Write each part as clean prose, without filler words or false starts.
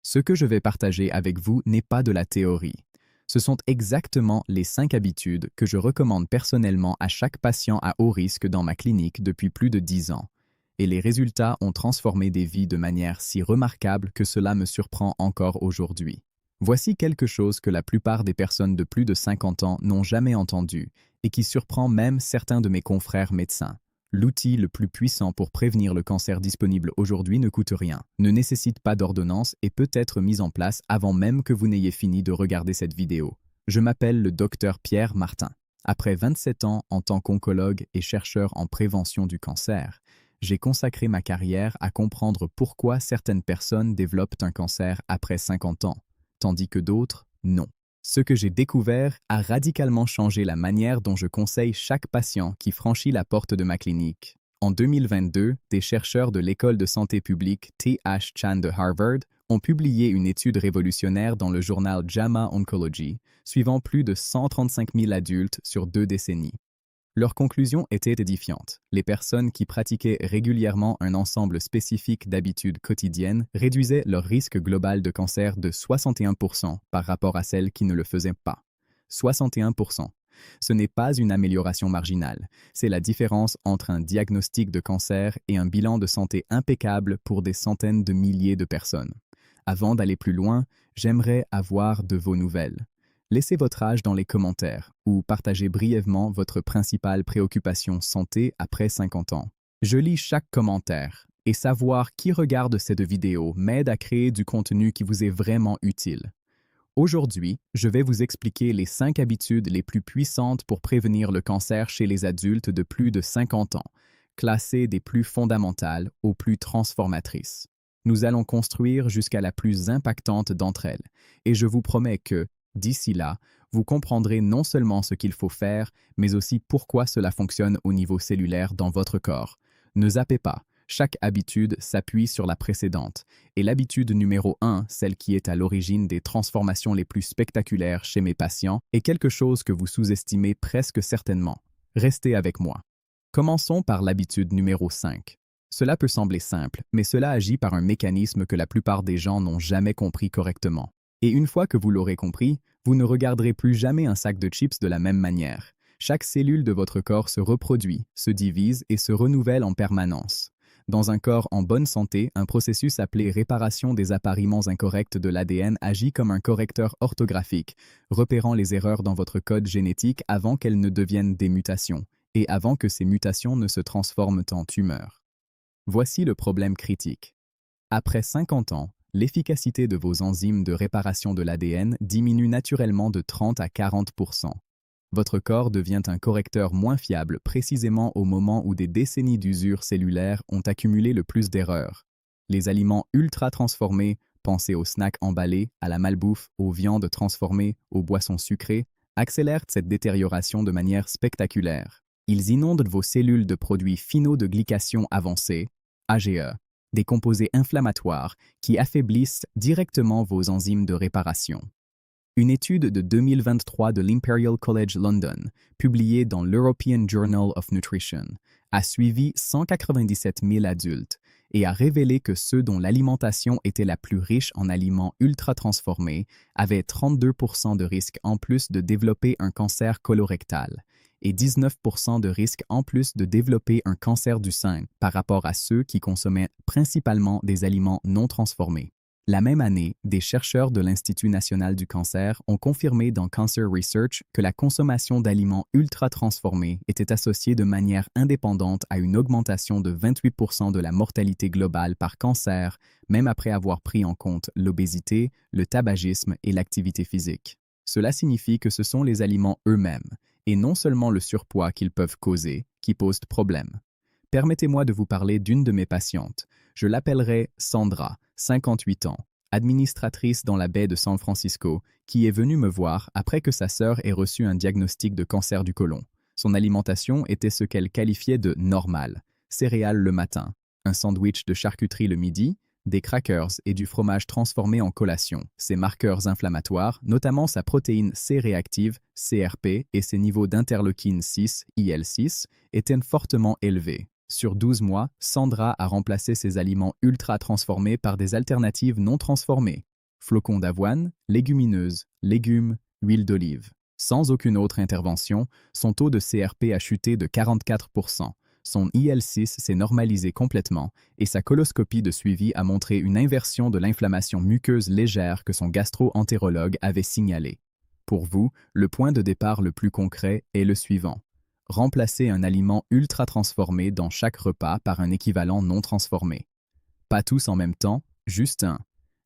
Ce que je vais partager avec vous n'est pas de la théorie. Ce sont exactement les 5 habitudes que je recommande personnellement à chaque patient à haut risque dans ma clinique depuis plus de 10 ans. Et les résultats ont transformé des vies de manière si remarquable que cela me surprend encore aujourd'hui. Voici quelque chose que la plupart des personnes de plus de 50 ans n'ont jamais entendu et qui surprend même certains de mes confrères médecins. L'outil le plus puissant pour prévenir le cancer disponible aujourd'hui ne coûte rien, ne nécessite pas d'ordonnance et peut être mis en place avant même que vous n'ayez fini de regarder cette vidéo. Je m'appelle le docteur Pierre Martin. Après 27 ans en tant qu'oncologue et chercheur en prévention du cancer, j'ai consacré ma carrière à comprendre pourquoi certaines personnes développent un cancer après 50 ans, tandis que d'autres, non. Ce que j'ai découvert a radicalement changé la manière dont je conseille chaque patient qui franchit la porte de ma clinique. En 2022, des chercheurs de l'École de santé publique T.H. Chan de Harvard ont publié une étude révolutionnaire dans le journal JAMA Oncology, suivant plus de 135 000 adultes sur 2 décennies. Leur conclusion était édifiante. Les personnes qui pratiquaient régulièrement un ensemble spécifique d'habitudes quotidiennes réduisaient leur risque global de cancer de 61% par rapport à celles qui ne le faisaient pas. 61%. Ce n'est pas une amélioration marginale, c'est la différence entre un diagnostic de cancer et un bilan de santé impeccable pour des centaines de milliers de personnes. Avant d'aller plus loin, j'aimerais avoir de vos nouvelles. Laissez votre âge dans les commentaires ou partagez brièvement votre principale préoccupation santé après 50 ans. Je lis chaque commentaire et savoir qui regarde cette vidéo m'aide à créer du contenu qui vous est vraiment utile. Aujourd'hui, je vais vous expliquer les 5 habitudes les plus puissantes pour prévenir le cancer chez les adultes de plus de 50 ans, classées des plus fondamentales aux plus transformatrices. Nous allons construire jusqu'à la plus impactante d'entre elles, et je vous promets que, d'ici là, vous comprendrez non seulement ce qu'il faut faire, mais aussi pourquoi cela fonctionne au niveau cellulaire dans votre corps. Ne zappez pas, chaque habitude s'appuie sur la précédente, et l'habitude numéro 1, celle qui est à l'origine des transformations les plus spectaculaires chez mes patients, est quelque chose que vous sous-estimez presque certainement. Restez avec moi. Commençons par l'habitude numéro 5. Cela peut sembler simple, mais cela agit par un mécanisme que la plupart des gens n'ont jamais compris correctement. Et une fois que vous l'aurez compris, vous ne regarderez plus jamais un sac de chips de la même manière. Chaque cellule de votre corps se reproduit, se divise et se renouvelle en permanence. Dans un corps en bonne santé, un processus appelé réparation des appariements incorrects de l'ADN agit comme un correcteur orthographique, repérant les erreurs dans votre code génétique avant qu'elles ne deviennent des mutations, et avant que ces mutations ne se transforment en tumeurs. Voici le problème critique. Après 50 ans, l'efficacité de vos enzymes de réparation de l'ADN diminue naturellement de 30 à 40%. Votre corps devient un correcteur moins fiable précisément au moment où des décennies d'usure cellulaire ont accumulé le plus d'erreurs. Les aliments ultra transformés, pensez aux snacks emballés, à la malbouffe, aux viandes transformées, aux boissons sucrées, accélèrent cette détérioration de manière spectaculaire. Ils inondent vos cellules de produits finaux de glycation avancés, AGE, des composés inflammatoires qui affaiblissent directement vos enzymes de réparation. Une étude de 2023 de l'Imperial College London, publiée dans l'European Journal of Nutrition, a suivi 197 000 adultes et a révélé que ceux dont l'alimentation était la plus riche en aliments ultra transformés avaient 32% de risque en plus de développer un cancer colorectal et 19% de risque en plus de développer un cancer du sein par rapport à ceux qui consommaient principalement des aliments non transformés. La même année, des chercheurs de l'Institut national du cancer ont confirmé dans Cancer Research que la consommation d'aliments ultra transformés était associée de manière indépendante à une augmentation de 28% de la mortalité globale par cancer, même après avoir pris en compte l'obésité, le tabagisme et l'activité physique. Cela signifie que ce sont les aliments eux-mêmes, et non seulement le surpoids qu'ils peuvent causer, qui posent problème. Permettez-moi de vous parler d'une de mes patientes. Je l'appellerai Sandra, 58 ans, administratrice dans la baie de San Francisco, qui est venue me voir après que sa sœur ait reçu un diagnostic de cancer du côlon. Son alimentation était ce qu'elle qualifiait de « normal », céréales le matin, un sandwich de charcuterie le midi, des crackers et du fromage transformé en collation. Ses marqueurs inflammatoires, notamment sa protéine C réactive, CRP, et ses niveaux d'interleukine 6, IL6, étaient fortement élevés. Sur 12 mois, Sandra a remplacé ses aliments ultra transformés par des alternatives non transformées, flocons d'avoine, légumineuses, légumes, huile d'olive. Sans aucune autre intervention, son taux de CRP a chuté de 44%, son IL6 s'est normalisé complètement et sa coloscopie de suivi a montré une inversion de l'inflammation muqueuse légère que son gastro-entérologue avait signalée. Pour vous, le point de départ le plus concret est le suivant. Remplacez un aliment ultra transformé dans chaque repas par un équivalent non transformé. Pas tous en même temps, juste un.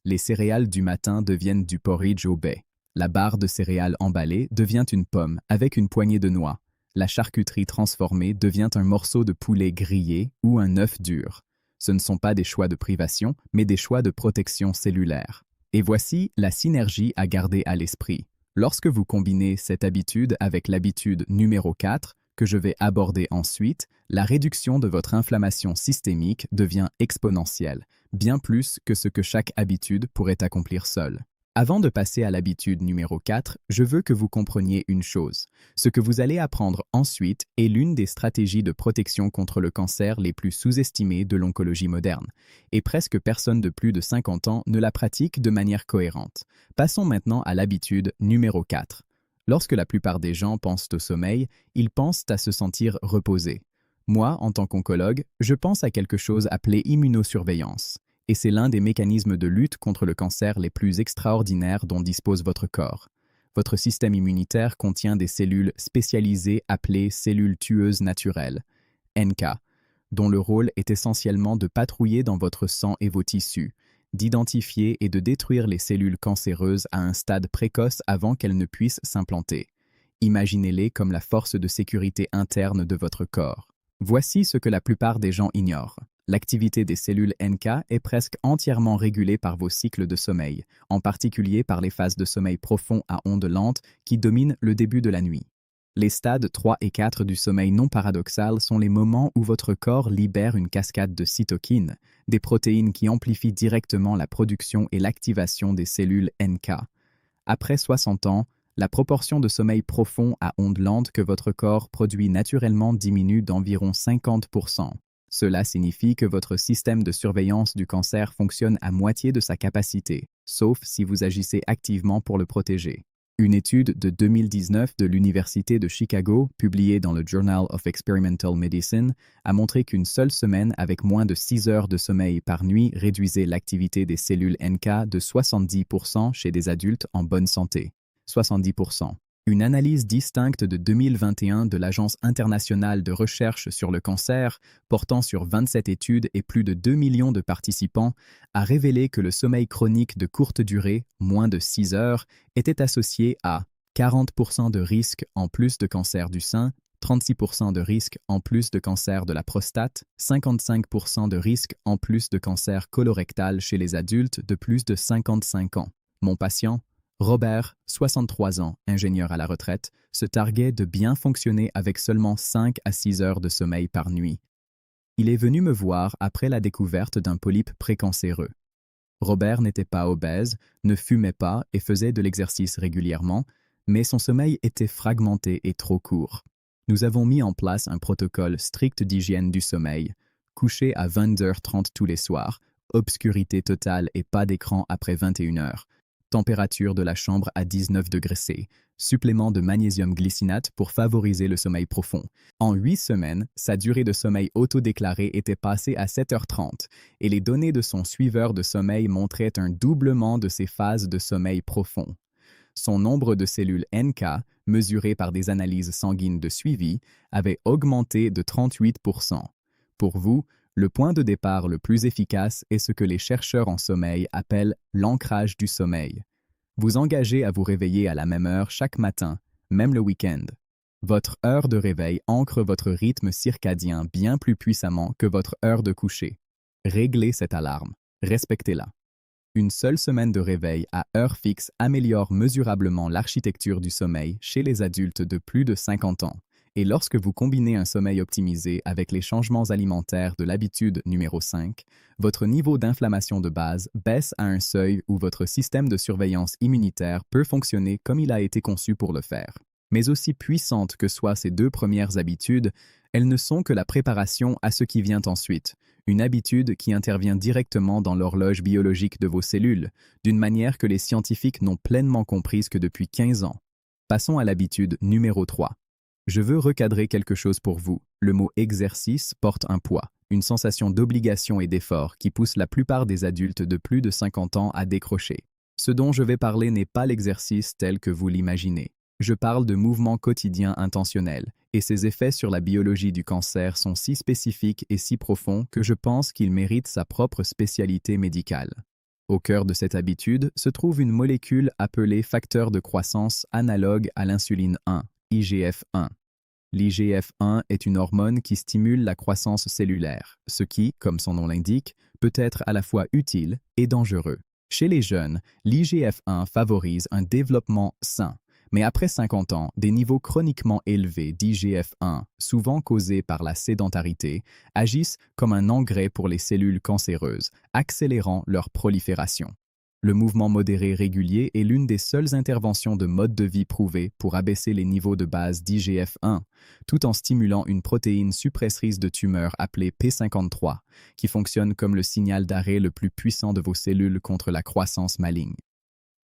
Les céréales du matin deviennent du porridge au bait. La barre de céréales emballée devient une pomme avec une poignée de noix. La charcuterie transformée devient un morceau de poulet grillé ou un œuf dur. Ce ne sont pas des choix de privation, mais des choix de protection cellulaire. Et voici la synergie à garder à l'esprit. Lorsque vous combinez cette habitude avec l'habitude numéro 4, que je vais aborder ensuite, la réduction de votre inflammation systémique devient exponentielle, bien plus que ce que chaque habitude pourrait accomplir seule. Avant de passer à l'habitude numéro 4, je veux que vous compreniez une chose. Ce que vous allez apprendre ensuite est l'une des stratégies de protection contre le cancer les plus sous-estimées de l'oncologie moderne. Et presque personne de plus de 50 ans ne la pratique de manière cohérente. Passons maintenant à l'habitude numéro 4. Lorsque la plupart des gens pensent au sommeil, ils pensent à se sentir reposés. Moi, en tant qu'oncologue, je pense à quelque chose appelé immunosurveillance. Et c'est l'un des mécanismes de lutte contre le cancer les plus extraordinaires dont dispose votre corps. Votre système immunitaire contient des cellules spécialisées appelées cellules tueuses naturelles, NK, dont le rôle est essentiellement de patrouiller dans votre sang et vos tissus, d'identifier et de détruire les cellules cancéreuses à un stade précoce avant qu'elles ne puissent s'implanter. Imaginez-les comme la force de sécurité interne de votre corps. Voici ce que la plupart des gens ignorent. L'activité des cellules NK est presque entièrement régulée par vos cycles de sommeil, en particulier par les phases de sommeil profond à ondes lentes qui dominent le début de la nuit. Les stades 3 et 4 du sommeil non paradoxal sont les moments où votre corps libère une cascade de cytokines, des protéines qui amplifient directement la production et l'activation des cellules NK. Après 60 ans, la proportion de sommeil profond à ondes lentes que votre corps produit naturellement diminue d'environ 50%. Cela signifie que votre système de surveillance du cancer fonctionne à moitié de sa capacité, sauf si vous agissez activement pour le protéger. Une étude de 2019 de l'Université de Chicago, publiée dans le Journal of Experimental Medicine, a montré qu'une seule semaine avec moins de 6 heures de sommeil par nuit réduisait l'activité des cellules NK de 70% chez des adultes en bonne santé. 70%. Une analyse distincte de 2021 de l'Agence internationale de recherche sur le cancer, portant sur 27 études et plus de 2 millions de participants, a révélé que le sommeil chronique de courte durée, moins de 6 heures, était associé à 40% de risque en plus de cancer du sein, 36% de risque en plus de cancer de la prostate, 55% de risque en plus de cancer colorectal chez les adultes de plus de 55 ans. Mon patient, Robert, 63 ans, ingénieur à la retraite, se targuait de bien fonctionner avec seulement 5 à 6 heures de sommeil par nuit. Il est venu me voir après la découverte d'un polype précancéreux. Robert n'était pas obèse, ne fumait pas et faisait de l'exercice régulièrement, mais son sommeil était fragmenté et trop court. Nous avons mis en place un protocole strict d'hygiène du sommeil, coucher à 20h30 tous les soirs, obscurité totale et pas d'écran après 21h. Température de la chambre à 19 degrés C, supplément de magnésium glycinate pour favoriser le sommeil profond. En 8 semaines, sa durée de sommeil autodéclarée était passée à 7h30 et les données de son suiveur de sommeil montraient un doublement de ses phases de sommeil profond. Son nombre de cellules NK, mesuré par des analyses sanguines de suivi, avait augmenté de 38%. Pour vous, le point de départ le plus efficace est ce que les chercheurs en sommeil appellent l'ancrage du sommeil. Vous engagez à vous réveiller à la même heure chaque matin, même le week-end. Votre heure de réveil ancre votre rythme circadien bien plus puissamment que votre heure de coucher. Réglez cette alarme, respectez-la. Une seule semaine de réveil à heure fixe améliore mesurablement l'architecture du sommeil chez les adultes de plus de 50 ans. Et lorsque vous combinez un sommeil optimisé avec les changements alimentaires de l'habitude numéro 5, votre niveau d'inflammation de base baisse à un seuil où votre système de surveillance immunitaire peut fonctionner comme il a été conçu pour le faire. Mais aussi puissantes que soient ces deux premières habitudes, elles ne sont que la préparation à ce qui vient ensuite, une habitude qui intervient directement dans l'horloge biologique de vos cellules, d'une manière que les scientifiques n'ont pleinement comprise que depuis 15 ans. Passons à l'habitude numéro 3. Je veux recadrer quelque chose pour vous. Le mot exercice porte un poids, une sensation d'obligation et d'effort qui pousse la plupart des adultes de plus de 50 ans à décrocher. Ce dont je vais parler n'est pas l'exercice tel que vous l'imaginez. Je parle de mouvements quotidiens intentionnels, et ses effets sur la biologie du cancer sont si spécifiques et si profonds que je pense qu'il mérite sa propre spécialité médicale. Au cœur de cette habitude se trouve une molécule appelée facteur de croissance analogue à l'insuline 1, IGF-1. L'IGF-1 est une hormone qui stimule la croissance cellulaire, ce qui, comme son nom l'indique, peut être à la fois utile et dangereux. Chez les jeunes, l'IGF-1 favorise un développement sain. Mais après 50 ans, des niveaux chroniquement élevés d'IGF-1, souvent causés par la sédentarité, agissent comme un engrais pour les cellules cancéreuses, accélérant leur prolifération. Le mouvement modéré régulier est l'une des seules interventions de mode de vie prouvées pour abaisser les niveaux de base d'IGF-1, tout en stimulant une protéine suppressrice de tumeur appelée P53, qui fonctionne comme le signal d'arrêt le plus puissant de vos cellules contre la croissance maligne.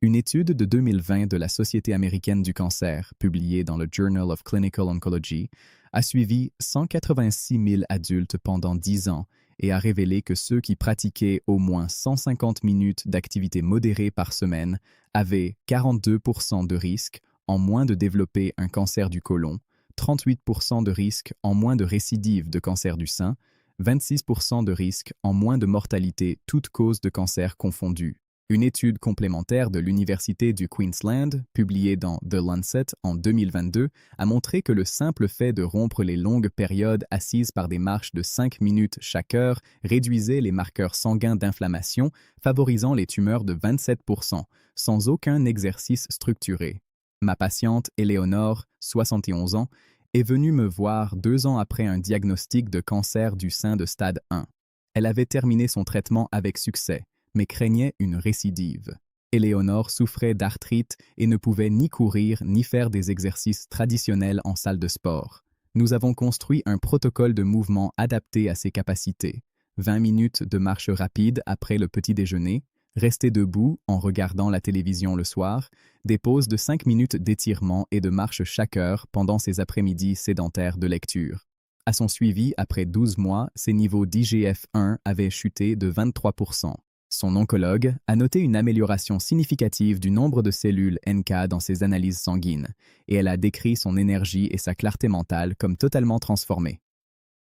Une étude de 2020 de la Société américaine du cancer, publiée dans le Journal of Clinical Oncology, a suivi 186 000 adultes pendant 10 ans et a révélé que ceux qui pratiquaient au moins 150 minutes d'activité modérée par semaine avaient 42% de risque en moins de développer un cancer du côlon, 38% de risque en moins de récidive de cancer du sein, 26% de risque en moins de mortalité toutes causes de cancer confondues. Une étude complémentaire de l'Université du Queensland, publiée dans The Lancet en 2022, a montré que le simple fait de rompre les longues périodes assises par des marches de 5 minutes chaque heure réduisait les marqueurs sanguins d'inflammation, favorisant les tumeurs de 27%, sans aucun exercice structuré. Ma patiente, Éléonore, 71 ans, est venue me voir 2 ans après un diagnostic de cancer du sein de stade 1. Elle avait terminé son traitement avec succès, mais craignait une récidive. Éléonore souffrait d'arthrite et ne pouvait ni courir ni faire des exercices traditionnels en salle de sport. Nous avons construit un protocole de mouvement adapté à ses capacités. 20 minutes de marche rapide après le petit déjeuner, rester debout en regardant la télévision le soir, des pauses de 5 minutes d'étirement et de marche chaque heure pendant ses après-midi sédentaires de lecture. À son suivi, après 12 mois, ses niveaux d'IGF-1 avaient chuté de 23%. Son oncologue a noté une amélioration significative du nombre de cellules NK dans ses analyses sanguines, et elle a décrit son énergie et sa clarté mentale comme totalement transformées.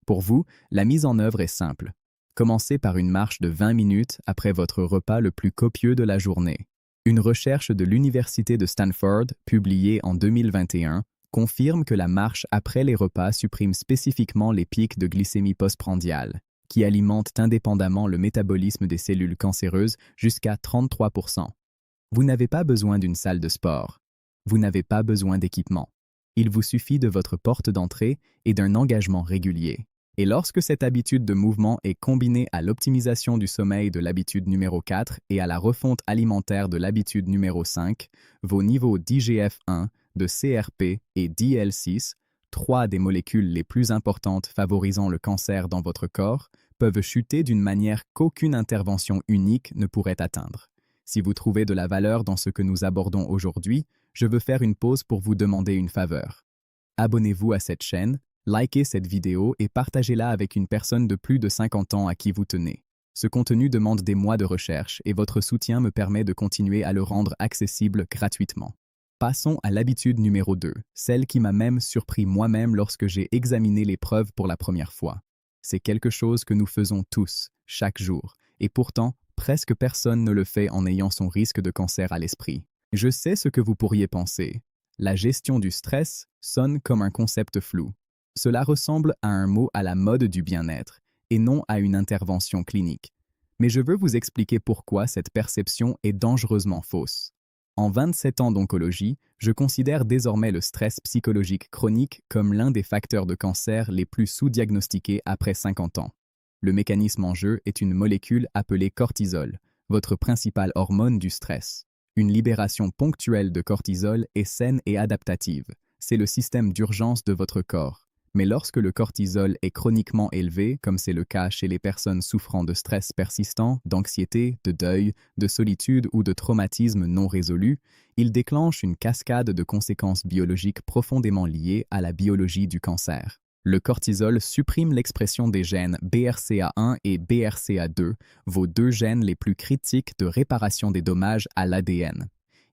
Pour vous, la mise en œuvre est simple. Commencez par une marche de 20 minutes après votre repas le plus copieux de la journée. Une recherche de l'Université de Stanford, publiée en 2021, confirme que la marche après les repas supprime spécifiquement les pics de glycémie postprandiale, qui alimentent indépendamment le métabolisme des cellules cancéreuses jusqu'à 33%. Vous n'avez pas besoin d'une salle de sport. Vous n'avez pas besoin d'équipement. Il vous suffit de votre porte d'entrée et d'un engagement régulier. Et lorsque cette habitude de mouvement est combinée à l'optimisation du sommeil de l'habitude numéro 4 et à la refonte alimentaire de l'habitude numéro 5, vos niveaux d'IGF-1, de CRP et d'IL-6, 3 des molécules les plus importantes favorisant le cancer dans votre corps, peuvent chuter d'une manière qu'aucune intervention unique ne pourrait atteindre. Si vous trouvez de la valeur dans ce que nous abordons aujourd'hui, je veux faire une pause pour vous demander une faveur. Abonnez-vous à cette chaîne, likez cette vidéo et partagez-la avec une personne de plus de 50 ans à qui vous tenez. Ce contenu demande des mois de recherche et votre soutien me permet de continuer à le rendre accessible gratuitement. Passons à l'habitude numéro 2, celle qui m'a même surpris moi-même lorsque j'ai examiné les preuves pour la première fois. C'est quelque chose que nous faisons tous, chaque jour, et pourtant, presque personne ne le fait en ayant son risque de cancer à l'esprit. Je sais ce que vous pourriez penser. La gestion du stress sonne comme un concept flou. Cela ressemble à un mot à la mode du bien-être, et non à une intervention clinique. Mais je veux vous expliquer pourquoi cette perception est dangereusement fausse. En 27 ans d'oncologie, je considère désormais le stress psychologique chronique comme l'un des facteurs de cancer les plus sous-diagnostiqués après 50 ans. Le mécanisme en jeu est une molécule appelée cortisol, votre principale hormone du stress. Une libération ponctuelle de cortisol est saine et adaptative. c'est le système d'urgence de votre corps. Mais lorsque le cortisol est chroniquement élevé, comme c'est le cas chez les personnes souffrant de stress persistant, d'anxiété, de deuil, de solitude ou de traumatisme non résolu, il déclenche une cascade de conséquences biologiques profondément liées à la biologie du cancer. Le cortisol supprime l'expression des gènes BRCA1 et BRCA2, vos deux gènes les plus critiques de réparation des dommages à l'ADN.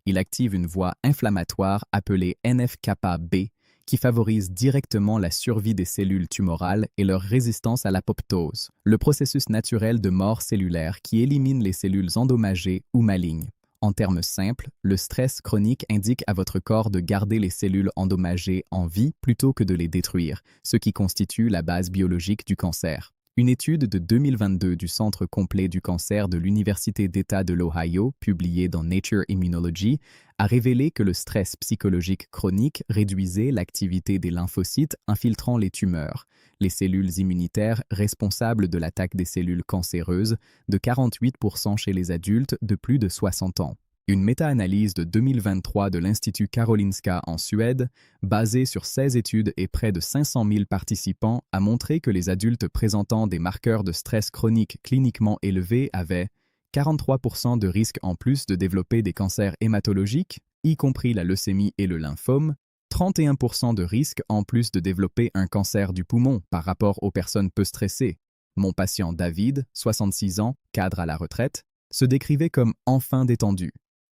Il active une voie inflammatoire appelée NF-κB, qui favorise directement la survie des cellules tumorales et leur résistance à l'apoptose, le processus naturel de mort cellulaire qui élimine les cellules endommagées ou malignes. En termes simples, le stress chronique indique à votre corps de garder les cellules endommagées en vie plutôt que de les détruire, ce qui constitue la base biologique du cancer. Une étude de 2022 du Centre complet du cancer de l'Université d'État de l'Ohio, publiée dans Nature Immunology, a révélé que le stress psychologique chronique réduisait l'activité des lymphocytes infiltrant les tumeurs, les cellules immunitaires responsables de l'attaque des cellules cancéreuses, de 48% chez les adultes de plus de 60 ans. Une méta-analyse de 2023 de l'Institut Karolinska en Suède, basée sur 16 études et près de 500 000 participants, a montré que les adultes présentant des marqueurs de stress chronique cliniquement élevés avaient 43% de risque en plus de développer des cancers hématologiques, y compris la leucémie et le lymphome, 31% de risque en plus de développer un cancer du poumon par rapport aux personnes peu stressées. Mon patient David, 66 ans, cadre à la retraite, se décrivait comme enfin détendu.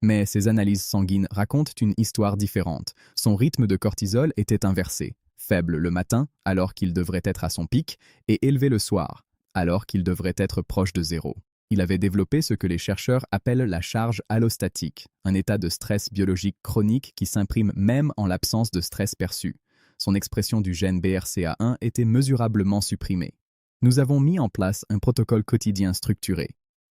Mais ses analyses sanguines racontent une histoire différente. Son rythme de cortisol était inversé, faible le matin, alors qu'il devrait être à son pic, et élevé le soir, alors qu'il devrait être proche de zéro. Il avait développé ce que les chercheurs appellent la charge allostatique, un état de stress biologique chronique qui s'imprime même en l'absence de stress perçu. Son expression du gène BRCA1 était mesurablement supprimée. Nous avons mis en place un protocole quotidien structuré.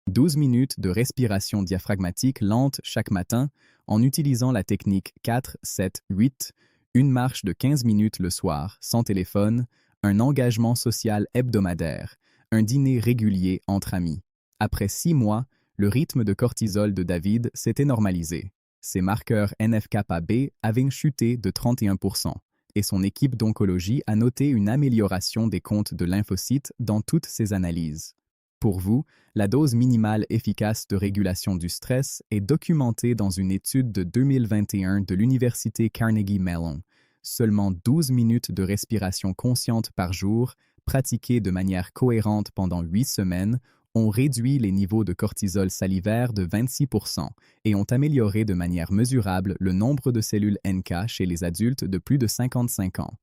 12 minutes de respiration diaphragmatique lente chaque matin en utilisant la technique 4-7-8, une marche de 15 minutes le soir sans téléphone, un engagement social hebdomadaire, un dîner régulier entre amis. Après 6 mois, le rythme de cortisol de David s'était normalisé. Ses marqueurs NF-κB avaient chuté de 31% et son équipe d'oncologie a noté une amélioration des comptes de lymphocytes dans toutes ses analyses. Pour vous, la dose minimale efficace de régulation du stress est documentée dans une étude de 2021 de l'Université Carnegie Mellon. Seulement 12 minutes de respiration consciente par jour, pratiquées de manière cohérente pendant 8 semaines, ont réduit les niveaux de cortisol salivaire de 26% et ont amélioré de manière mesurable le nombre de cellules NK chez les adultes de plus de 55 ans.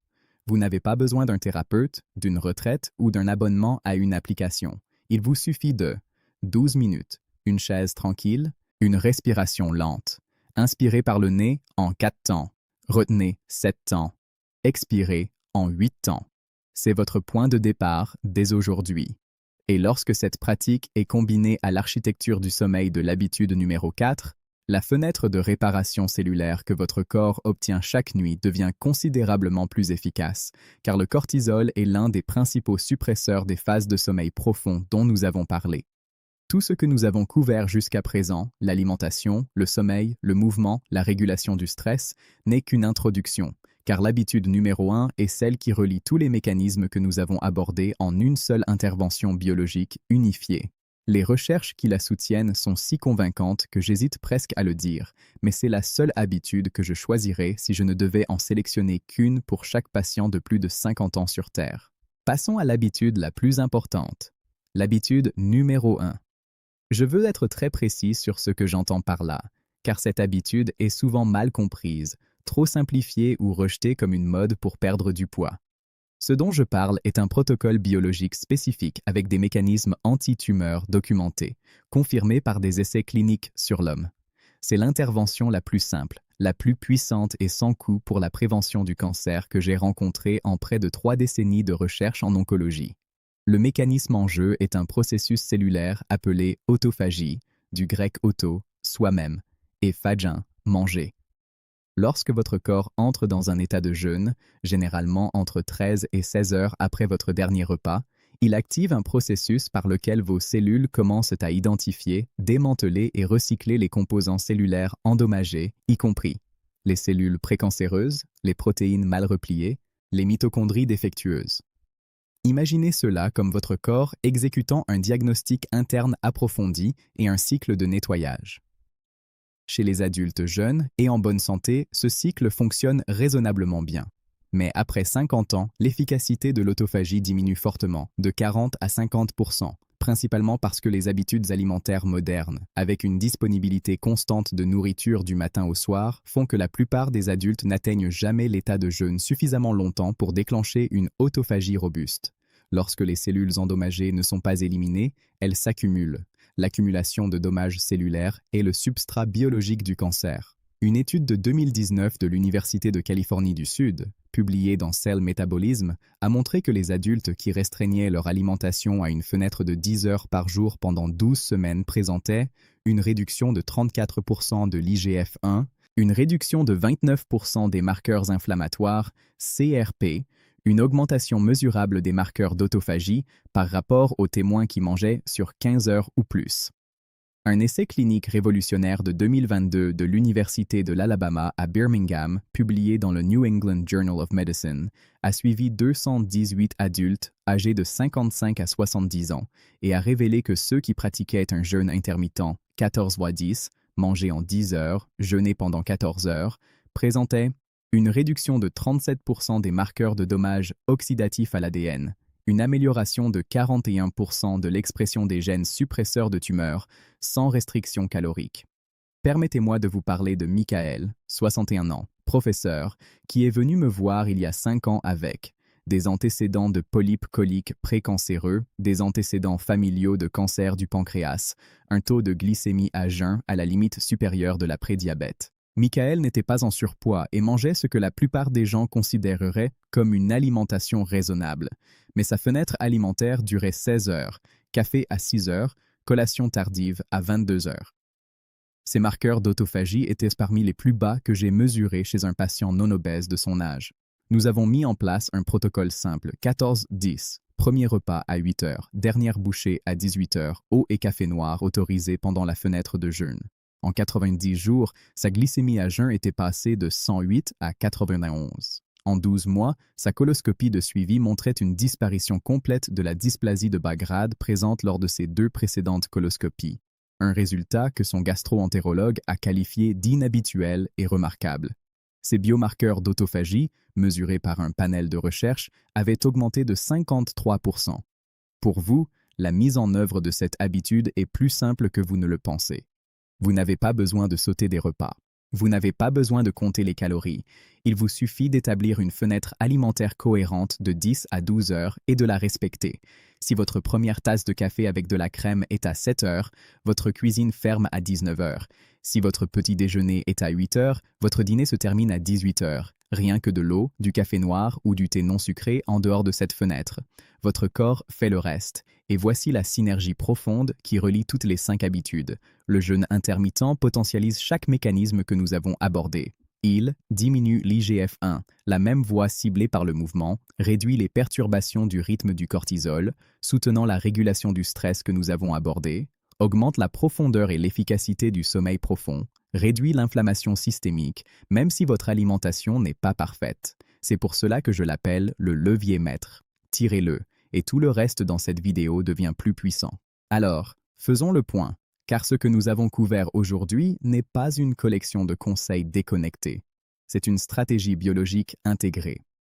Vous n'avez pas besoin d'un thérapeute, d'une retraite ou d'un abonnement à une application. Il vous suffit de 12 minutes, une chaise tranquille, une respiration lente. Inspirez par le nez en 4 temps. Retenez 7 temps. Expirez en 8 temps. C'est votre point de départ dès aujourd'hui. Et lorsque cette pratique est combinée à l'architecture du sommeil de l'habitude numéro 4, la fenêtre de réparation cellulaire que votre corps obtient chaque nuit devient considérablement plus efficace, car le cortisol est l'un des principaux suppresseurs des phases de sommeil profond dont nous avons parlé. Tout ce que nous avons couvert jusqu'à présent, l'alimentation, le sommeil, le mouvement, la régulation du stress, n'est qu'une introduction, car l'habitude numéro 1 est celle qui relie tous les mécanismes que nous avons abordés en une seule intervention biologique unifiée. Les recherches qui la soutiennent sont si convaincantes que j'hésite presque à le dire, mais c'est la seule habitude que je choisirais si je ne devais en sélectionner qu'une pour chaque patient de plus de 50 ans sur Terre. Passons à l'habitude la plus importante. L'habitude numéro 1. Je veux être très précis sur ce que j'entends par là, car cette habitude est souvent mal comprise, trop simplifiée ou rejetée comme une mode pour perdre du poids. Ce dont je parle est un protocole biologique spécifique avec des mécanismes anti-tumeurs documentés, confirmés par des essais cliniques sur l'homme. C'est l'intervention la plus simple, la plus puissante et sans coût pour la prévention du cancer que j'ai rencontrée en près de 3 décennies de recherche en oncologie. Le mécanisme en jeu est un processus cellulaire appelé autophagie, du grec auto, soi-même, et phagin, manger. Lorsque votre corps entre dans un état de jeûne, généralement entre 13 et 16 heures après votre dernier repas, il active un processus par lequel vos cellules commencent à identifier, démanteler et recycler les composants cellulaires endommagés, y compris les cellules précancéreuses, les protéines mal repliées, les mitochondries défectueuses. Imaginez cela comme votre corps exécutant un diagnostic interne approfondi et un cycle de nettoyage. Chez les adultes jeunes et en bonne santé, ce cycle fonctionne raisonnablement bien. Mais après 50 ans, l'efficacité de l'autophagie diminue fortement, de 40 à 50%, principalement parce que les habitudes alimentaires modernes, avec une disponibilité constante de nourriture du matin au soir, font que la plupart des adultes n'atteignent jamais l'état de jeûne suffisamment longtemps pour déclencher une autophagie robuste. Lorsque les cellules endommagées ne sont pas éliminées, elles s'accumulent. L'accumulation de dommages cellulaires est le substrat biologique du cancer. Une étude de 2019 de l'Université de Californie du Sud, publiée dans Cell Metabolism, a montré que les adultes qui restreignaient leur alimentation à une fenêtre de 10 heures par jour pendant 12 semaines présentaient une réduction de 34% de l'IGF-1, une réduction de 29% des marqueurs inflammatoires, CRP, une augmentation mesurable des marqueurs d'autophagie par rapport aux témoins qui mangeaient sur 15 heures ou plus. Un essai clinique révolutionnaire de 2022 de l'Université de l'Alabama à Birmingham, publié dans le New England Journal of Medicine, a suivi 218 adultes âgés de 55 à 70 ans et a révélé que ceux qui pratiquaient un jeûne intermittent 14x10, mangé en 10 heures, jeûné pendant 14 heures, présentaient une réduction de 37% des marqueurs de dommages oxydatifs à l'ADN, une amélioration de 41% de l'expression des gènes suppresseurs de tumeurs, sans restriction calorique. Permettez-moi de vous parler de Michael, 61 ans, professeur, qui est venu me voir il y a 5 ans avec des antécédents de polypes coliques précancéreux, des antécédents familiaux de cancer du pancréas, un taux de glycémie à jeun à la limite supérieure de la prédiabète. Michael n'était pas en surpoids et mangeait ce que la plupart des gens considéreraient comme une alimentation raisonnable. Mais sa fenêtre alimentaire durait 16 heures, café à 6 heures, collation tardive à 22 heures. Ces marqueurs d'autophagie étaient parmi les plus bas que j'ai mesurés chez un patient non obèse de son âge. Nous avons mis en place un protocole simple, 14-10. Premier repas à 8 heures, dernière bouchée à 18 heures, eau et café noir autorisés pendant la fenêtre de jeûne. En 90 jours, sa glycémie à jeun était passée de 108 à 91. En 12 mois, sa coloscopie de suivi montrait une disparition complète de la dysplasie de bas grade présente lors de ses 2 précédentes coloscopies. Un résultat que son gastro-entérologue a qualifié d'inhabituel et remarquable. Ses biomarqueurs d'autophagie, mesurés par un panel de recherche, avaient augmenté de 53%. Pour vous, la mise en œuvre de cette habitude est plus simple que vous ne le pensez. Vous n'avez pas besoin de sauter des repas. Vous n'avez pas besoin de compter les calories. Il vous suffit d'établir une fenêtre alimentaire cohérente de 10 à 12 heures et de la respecter. Si votre première tasse de café avec de la crème est à 7 heures, votre cuisine ferme à 19 heures. Si votre petit déjeuner est à 8 heures, votre dîner se termine à 18 heures. Rien que de l'eau, du café noir ou du thé non sucré en dehors de cette fenêtre. Votre corps fait le reste. Et voici la synergie profonde qui relie toutes les 5 habitudes. Le jeûne intermittent potentialise chaque mécanisme que nous avons abordé. Il diminue l'IGF-1, la même voie ciblée par le mouvement, réduit les perturbations du rythme du cortisol, soutenant la régulation du stress que nous avons abordé, augmente la profondeur et l'efficacité du sommeil profond, réduit l'inflammation systémique, même si votre alimentation n'est pas parfaite. C'est pour cela que je l'appelle le levier maître. Tirez-le, et tout le reste dans cette vidéo devient plus puissant. Alors, faisons le point, car ce que nous avons couvert aujourd'hui n'est pas une collection de conseils déconnectés. C'est une stratégie biologique intégrée.